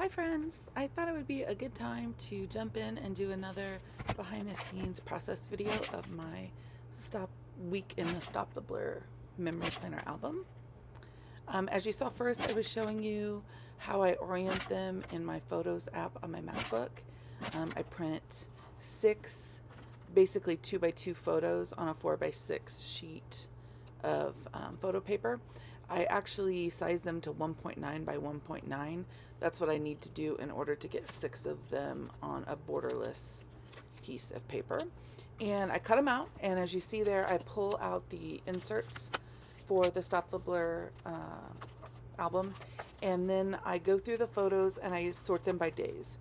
Hi friends, I thought it would be a good time to jump in and do another behind the scenes process video of my stop week in the Stop the Blur memory planner album. As you saw first, I was showing you how I orient them in my Photos app on my MacBook. I print 6 basically 2x2 photos on a 4x6 sheet of photo paper. I actually size them to 1.9 by 1.9. That's what I need to do in order to get 6 of them on a borderless piece of paper. And I cut them out, and as you see there, I pull out the inserts for the Stop the Blur album, and then I go through the photos and I sort them by days.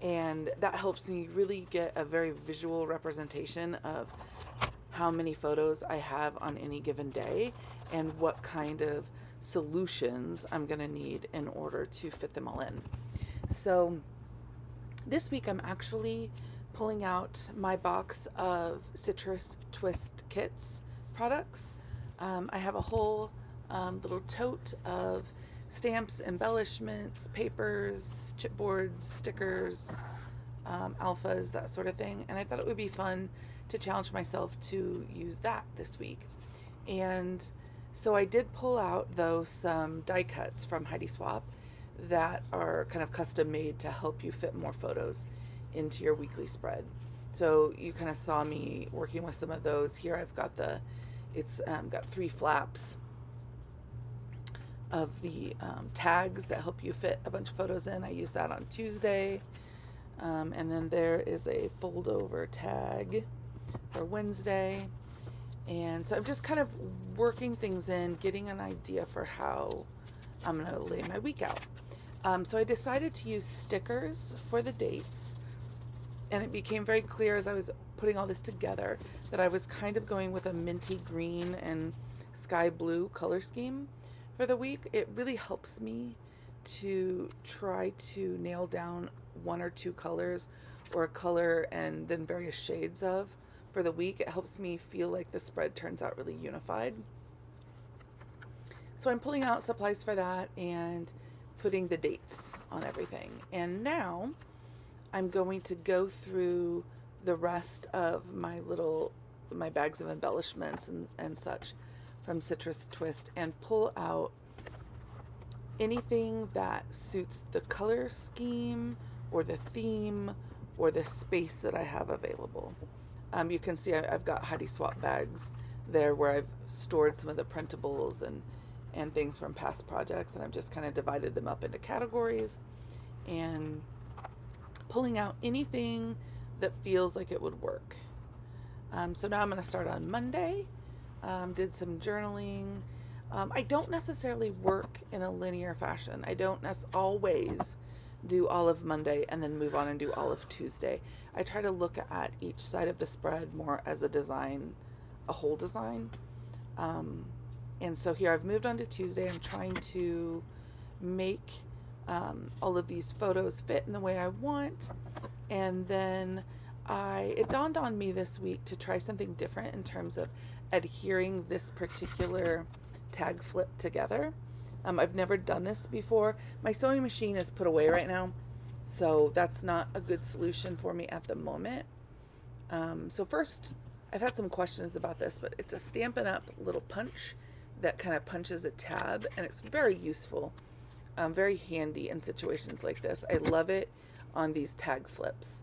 And that helps me really get a very visual representation of how many photos I have on any given day and what kind of solutions I'm going to need in order to fit them all in. So this week I'm actually pulling out my box of Citrus Twist Kits products. I have a whole little tote of stamps, embellishments, papers, chipboards, stickers, alphas, that sort of thing. And I thought it would be fun to challenge myself to use that this week. And so I did pull out though some die cuts from Heidi Swapp that are kind of custom made to help you fit more photos into your weekly spread. So you kind of saw me working with some of those. Here I've got it's got 3 flaps of the tags that help you fit a bunch of photos in. I used that on Tuesday. And then there is a fold over tag for Wednesday. And so I'm just kind of working things in, getting an idea for how I'm going to lay my week out. So I decided to use stickers for the dates. And it became very clear as I was putting all this together that I was kind of going with a minty green and sky blue color scheme for the week. It really helps me to try to nail down 1 or 2 colors, or a color and then various shades of for the week. It helps me feel like the spread turns out really unified. So I'm pulling out supplies for that and putting the dates on everything. And now I'm going to go through the rest of my bags of embellishments and such from Citrus Twist and pull out anything that suits the color scheme or the theme or the space that I have available. You can see I've got Heidi Swapp bags there where I've stored some of the printables and things from past projects, and I've just kind of divided them up into categories and pulling out anything that feels like it would work. So now I'm going to start on Monday. Did some journaling. I don't necessarily work in a linear fashion. I don't always do all of Monday and then move on and do all of Tuesday. I try to look at each side of the spread more as a whole design. And so here I've moved on to Tuesday. I'm trying to make all of these photos fit in the way I want. And then it dawned on me this week to try something different in terms of adhering this particular tag flip together. I've never done this before. My sewing machine is put away right now, so that's not a good solution for me at the moment. So first, I've had some questions about this, but it's a Stampin' Up! Little punch that kind of punches a tab, and it's very useful, very handy in situations like this. I love it on these tag flips.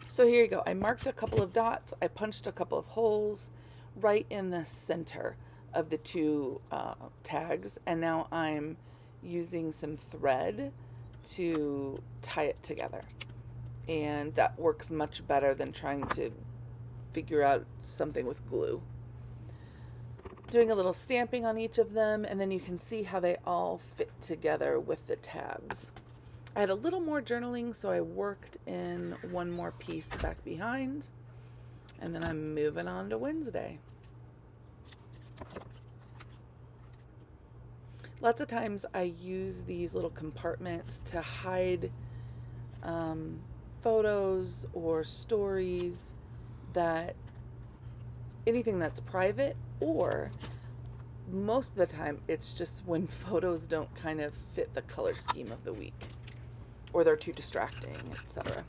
So here you go. I marked a couple of dots. I punched a couple of holes right in the center of the 2 tags, and now I'm using some thread to tie it together, and that works much better than trying to figure out something with glue. Doing a little stamping on each of them, and then you can see how they all fit together with the tabs. I had a little more journaling, so I worked in 1 more piece back behind, and then I'm moving on to Wednesday. Lots of times I use these little compartments to hide photos or stories, anything that's private, or most of the time it's just when photos don't kind of fit the color scheme of the week, or they're too distracting, etc.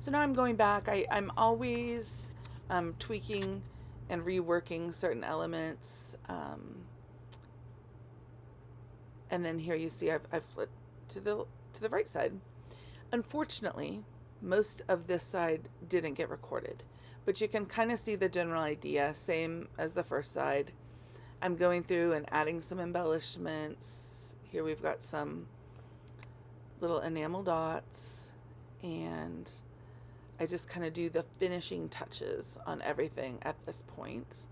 So now I'm going back. I'm always tweaking and reworking certain elements. And then here you see I've flipped to the right side. Unfortunately, most of this side didn't get recorded, but you can kind of see the general idea, same as the first side. I'm going through and adding some embellishments. Here we've got some little enamel dots, and I just kind of do the finishing touches on everything at this point,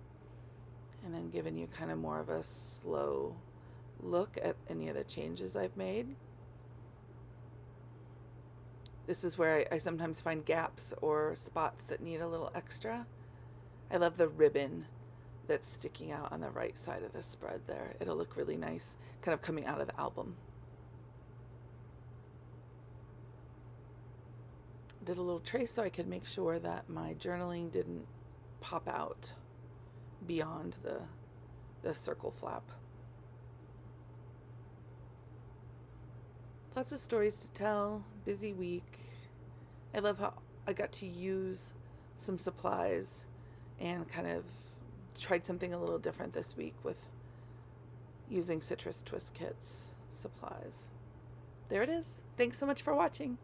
and then giving you kind of more of a slow look at any of the changes I've made. This is where I sometimes find gaps or spots that need a little extra. I love the ribbon that's sticking out on the right side of the spread there. It'll look really nice kind of coming out of the album. Did a little trace so I could make sure that my journaling didn't pop out beyond the circle flap. Lots of stories to tell, busy week. I love how I got to use some supplies and kind of tried something a little different this week with using Citrus Twist Kits supplies. There it is. Thanks so much for watching.